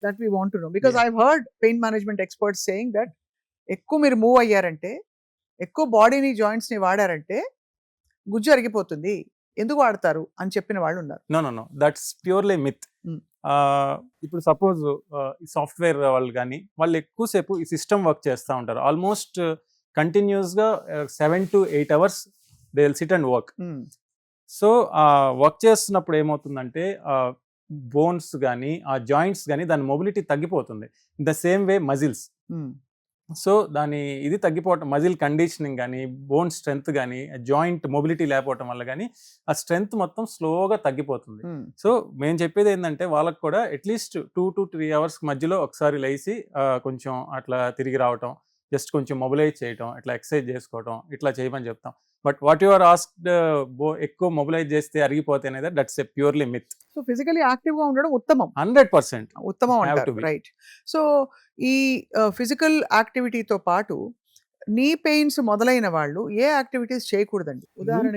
that we want to know, because Yeah. I've heard pain management experts saying that ఎక్కువ మీరు move అయ్యారంటే, ఎక్కువ బాడీని జాయింట్స్ ని వాడారంటే గుజ్జు అరిగిపోతుంది, ఎందుకు వాడతారు అని చెప్పిన వాళ్ళు ఉన్నారు. No that's purely myth. Hmm. ఇప్పుడు సపోజ్ సాఫ్ట్వేర్ వాళ్ళు కానీ వాళ్ళు ఎక్కువసేపు ఈ సిస్టమ్ వర్క్ చేస్తూ ఉంటారు. ఆల్మోస్ట్ కంటిన్యూస్గా 7 to 8 hours they will SIT and work. So work చేస్తున్నప్పుడు ఏమవుతుందంటే బోన్స్ కానీ ఆ జాయింట్స్ కానీ దాని మొబిలిటీ తగ్గిపోతుంది. In the same way muscles. So దాని ఇది తగ్గిపోవటం, మజిల్ కండిషనింగ్ కానీ, బోన్ స్ట్రెంగ్త్ కానీ, జాయింట్ మొబిలిటీ లేకపోవటం వల్ల కానీ ఆ స్ట్రెంగ్త్ మొత్తం స్లోగా తగ్గిపోతుంది. సో మేము చెప్పేది ఏంటంటే వాళ్ళకి కూడా అట్లీస్ట్ 2 to 3 hours మధ్యలో ఒకసారి లేచి కొంచెం అట్లా తిరిగి రావటం, జస్ట్ కొంచెం మొబిలైజ్ చేయటం, ఇట్లా ఎక్సర్సైజ్ చేసుకోవటం, ఇట్లా చేయమని చెప్తాం. But what you are asked, ఎక్కువ మొబిలైజ్ చేస్తే అరిగిపోతే అనేది that's a purely myth. So physically active గా ఉండడం ఉత్తమం. 100% ఉత్తమం Have అంటారు, to be. రైట్. సో ఈ ఫిజికల్ యాక్టివిటీతో పాటు నీ పెయిన్స్ మొదలైన వాళ్ళు ఏ యాక్టివిటీస్ చేయకూడదండి?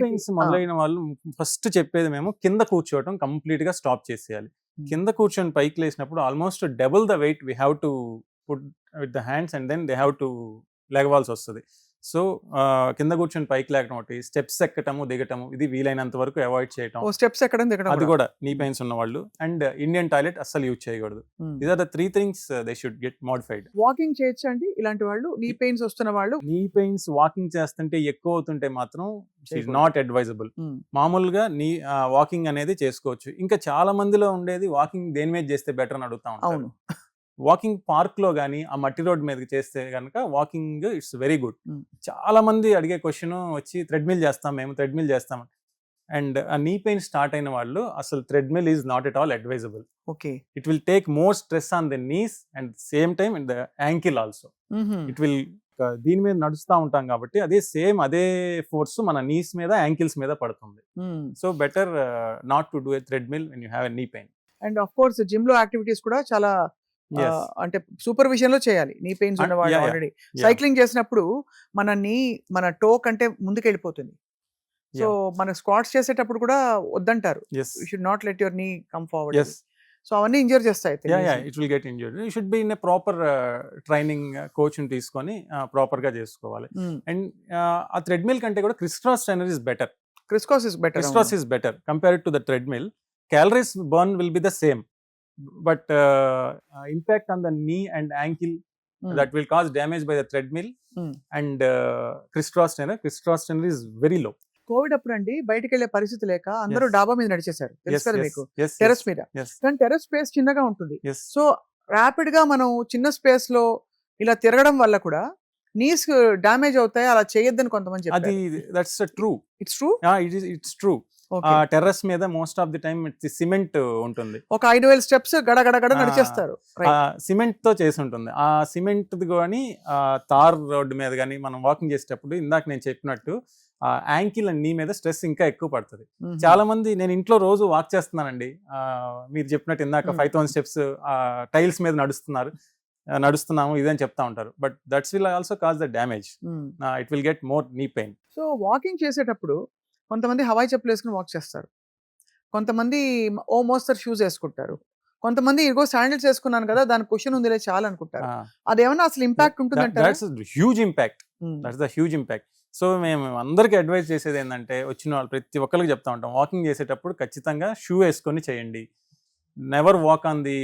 పెయిన్స్ మొదలైన వాళ్ళు ఫస్ట్ చెప్పేది మేము కింద కూర్చోవటం కంప్లీట్ గా స్టాప్ చేసేయాలి. కింద కూర్చొని పైకి లేసినప్పుడు almost double the weight we have to put with the hands and then they have to లెగవాల్సి వస్తుంది. సో కింద కూర్చొని పైకి లేకటం ఒకటి, స్టెప్స్ ఎక్కటము దిగటము, ఇది వీలైనంత వరకు అవాయిడ్ చేయటం. స్టెప్స్ ఎక్కడం దిగడం అది కూడా నీ పెయిన్స్ ఉన్న వాళ్ళు. అండ్ ఇండియన్ టాయిలెట్ అస్సలు యూజ్ చేయకూడదు. These are the 3 things they should get modified. Walking చేయొచ్చు అండి ఇలాంటి వాళ్ళు? నీ పెయిన్స్ వస్తున్న వాళ్ళు నీ పెయిన్స్ వాకింగ్ చేస్తుంటే ఎక్కువ అవుతుంటే మాత్రం నాట్ అడ్వైజబుల్. మామూలుగా నీ వాకింగ్ అనేది చేసుకోవచ్చు. ఇంకా చాలా మందిలో ఉండేది వాకింగ్ దేని మీద చేస్తే బెటర్ అని అడుగుతా ఉంటారు. అవును. వాకింగ్ పార్క్ లో కానీ ఆ మట్టి రోడ్ మీద చేస్తే కనుక వాకింగ్ ఇట్స్ వెరీ గుడ్. చాలా మంది అడిగే క్వశ్చన్ వచ్చి థ్రెడ్మిల్ చేస్తాం, మేము థ్రెడ్మిల్ చేస్తాం. అండ్ ఆ నీ పెయిన్ స్టార్ట్ అయిన వాళ్ళు అసలు treadmill is not at all advisable. Okay. It will take more stress on the knees and same time in the ankle also. It will దీని మీద నడుస్తూ ఉంటాం కాబట్టి అదే ఫోర్స్ మన నీస్ మీద యాంకిల్స్ మీద పడుతుంది. So better not to do a treadmill when you have a knee pain. And of course gym లో యాక్టివిటీస్ కూడా చాలా అంటే సూపర్విజన్ లో చేయాలి. నీ పెయిన్స్ ఉన్న వాళ్ళు ఆల్రెడీ సైక్లింగ్ చేసినప్పుడు మన టో కంటే ముందుకు వెళ్ళిపోతుంది. సో మన స్క్వాట్స్ చేసేటప్పుడు కూడా వద్దంటారు, you should not let your knee come forward. So అవన్నీ ఇంజర్ చేస్తాయి. It will get injured. You should be in a proper training coach ని తీసుకొని ప్రాపర్ గా చేసుకోవాలి. అండ్ ఆ థ్రెడ్మిల్ కంటే కూడా criss cross trainer is better. Criss cross is better compared to the treadmill. Calories burn will be the same, but impact on the knee and ankle that will cause damage by the treadmill and criss cross trainer is very low. Covid అప్పుడు అండి బయటికి వెళ్ళే పరిస్థితి లేక అందరూ డాబా మీద నడిచేశారు, తెలుసు కదా మీకు, టెర్రస్ మీద. కానీ టెర్రస్ స్పేస్ చిన్నగా ఉంటుంది. సో ర్యాపిడ్ గా మనం చిన్న స్పేస్ లో ఇలా తిరగడం వల్ల కూడా నీస్ డామేజ్ అవుతాయి, అలా చేయొద్దని కొంతమంది చెప్పారు. అది that's true. It's true. Terrace మీద most of the time cement ఉంటుంది. ఒక 5,000 స్టెప్స్ గడగడ నడిచేస్తారు. సిమెంట్ తో చేసి ఉంటుంది. ఆ సిమెంట్ కానీ తార్ రోడ్డు మీద కానీ మనం వాకింగ్ చేసేటప్పుడు ఇందాక నేను చెప్పినట్టు యాంకిల్ అండ్ నీ మీద స్ట్రెస్ ఇంకా ఎక్కువ పడుతుంది. చాలా మంది నేను ఇంట్లో రోజు వాక్ చేస్తున్నానండి, మీరు చెప్పినట్టు ఇందాక 5,000 స్టెప్స్ టైల్స్ మీద నడుస్తున్నాము ఇదని చెప్తా ఉంటారు. But that's will also cause the damage. It will get more knee pain. So walking చేసేటప్పుడు కొంతమంది హవాయి చెప్పులు వేసుకుని వాక్ చేస్తారు, కొంతమంది ఓ మోస్తరు షూస్ వేసుకుంటారు, కొంతమంది ఇగో శాండిల్స్ వేసుకున్నాను కదా దాని క్వశ్చన్ ఉందిలే చాలా అనుకుంటారు. అదేమన్నా అసలు ఇంపాక్ట్ ఉంటుందంటారా? Huge impact. That's the huge impact. So మేము అందరికీ అడ్వైజ్ చేసేది ఏంటంటే వచ్చిన వాళ్ళు ప్రతి ఒక్కరికి చెప్తా ఉంటాం, వాకింగ్ చేసేటప్పుడు ఖచ్చితంగా షూ వేసుకొని చేయండి. Never walk on the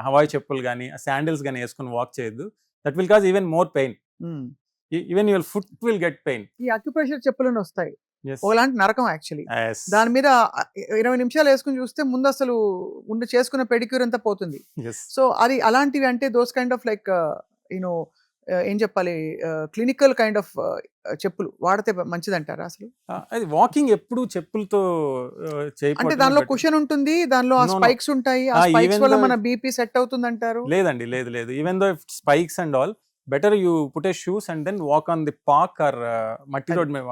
Hawaii చెప్పులు కానీ శాండిల్స్ కానీ వేసుకొని వాక్ చేయొద్దు. That will cause even more pain. Even your foot will get pain. ఈ అక్యుప్రెషర్ చెప్పులను వస్తాయి, ఒకలాంటి నరకం యాక్చువల్లీ. దాని మీద 20 నిమిషాలు వేసుకుని చూస్తే ముందు అసలు చేసుకున్న పెడిక్యూర్ అంతా పోతుంది. సో అది అలాంటివి అంటే those kind of like you know ఏం చెప్పాలి, క్లినికల్ కైండ్ ఆఫ్ చెప్పులు వాడితే మంచిది అంటారా అసలు? అది వాకింగ్ ఎప్పుడు చెప్పులతో అంటే దానిలో కుషన్ ఉంటుంది, దానిలో ఆ స్పైక్స్ ఉంటాయి, ఆ స్పైక్స్ వల్ల మన బీపీ సెట్ అవుతుంది అంటారు. లేదండి, లేదు. Even though spikes and all, better you put a shoes and then walk on the park or మట్టి రోడ్ మీద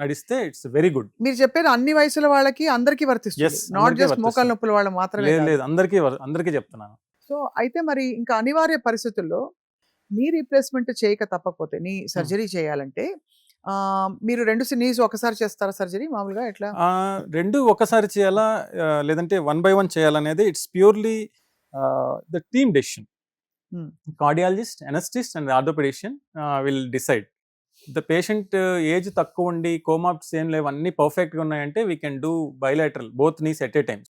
నడిస్తే ఇట్స్ వెరీ గుడ్. మీరు చెప్పేది అన్ని వయసుల వాళ్ళకి అందరికీ వర్తిస్తుంది, నాట్ జస్ట్ మోకాళ్ళ నొప్పుల వాళ్ళు మాత్రమే. లేదు, అందరికీ చెప్తున్నాను. సో అయితే మరి ఇంకా అనివార్య పరిస్థితుల్లో నీ రీప్లేస్మెంట్ చేయక తప్పకపోతే, నీ సర్జరీ చేయాలంటే మీరు 2 నీస్ ఒకసారి చేస్తారా సర్జరీ మామూలుగా? ఎట్లా 2 ఒకసారి చేయాలా లేదంటే 1 by 1 చేయాలనేది it's purely the team decision. Hmm. Cardiologist, anaesthetist and orthopaedician will decide. The patient age తక్కువ ఉండి కోమాప్స్ ఏం లేవు, అన్ని పర్ఫెక్ట్గా ఉన్నాయంటే we can do bilateral both knees at a time.